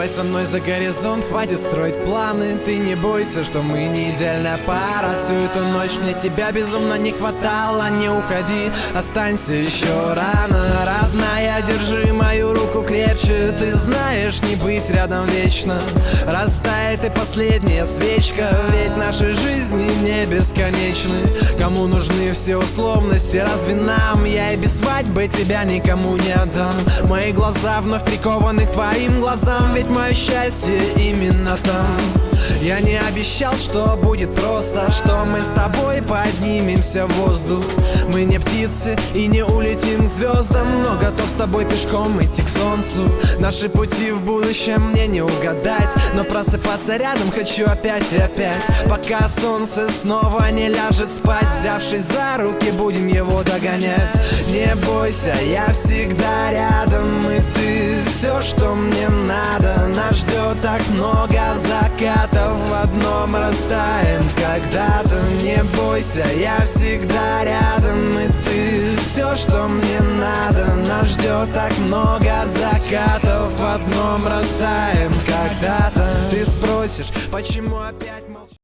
Давай со мной за горизонт, хватит строить планы. Ты не бойся, что мы не идеальная пара. Всю эту ночь мне тебя безумно не хватало. Не уходи, останься еще рано. Родная, держи мою руку крепче. Ты знаешь, не быть рядом вечно. Растает и последняя свечка. Ведь наши жизни не бесконечны. Кому нужны все условности, разве нам? Я и без свадьбы тебя никому не отдам. Мои глаза вновь прикованы к твоим глазам, ведь мое счастье именно там. Я не обещал, что будет просто, что мы с тобой поднимемся в воздух. Мы не птицы и не улетим к звездам, но готов с тобой пешком идти к солнцу. Наши пути в будущем мне не угадать, но просыпаться рядом хочу опять и опять. Пока солнце снова не ляжет спать, взявшись за руки, будем его догонять. Не бойся, я всегда рядом, и ты все, что мне надо. Нас ждет так много закатов, в одном растаем когда-то. Не бойся, я всегда рядом, и ты все, что мне надо. Нас ждет так много закатов, в одном растаем когда-то. Ты спросишь, почему опять молчишь?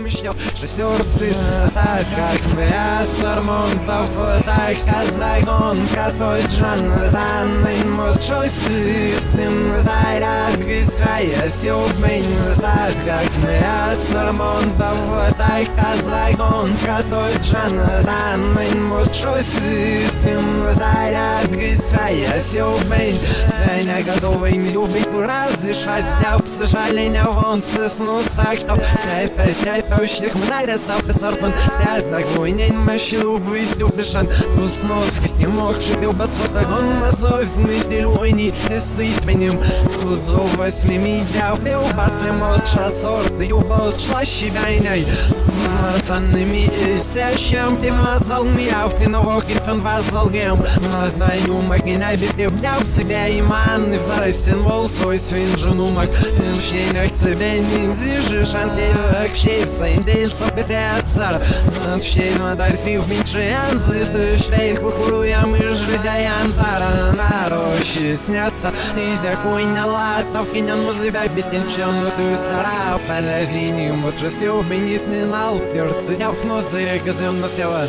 Myślał, że serce tak jak wiatr Sarmontów, tak jak zagonka to żanny moczość tym zajrak swoje siódmej tak jak wiatr Sarmontów, tak jak zagonka to żanny moczość tym zajrak swoje siódmej Stania gotowej mi lubić razy szwaśniał Przeszalenia wątce snu saktał Snajper, uśmiech mnie stał się sorpem Stać na wojnie, myślał wyjść любишан Уснос, не мог живел бацота Он мазой в смысле луйни Стоит менем Судзо восьми меня убил Бацы молча сорт Юбал шлащи войной Мартанными сящим Пимазал мяв Пиновок и фен вазал гем Младнаю магинай без дебня В себя иман И в зарастен вол свой свин жену маг Мщенях себе не зижишь Антеек щей в сайндель Сопететься Щей надай свив меньшианцы Ты швейх похуруям и жрыгаям Тара на рощи снятся Из дякуйня латнов Кинян музыка без тенчен Ты сара Палязлиним Вот же все бенит не нал Перцы я в нозе Газен на села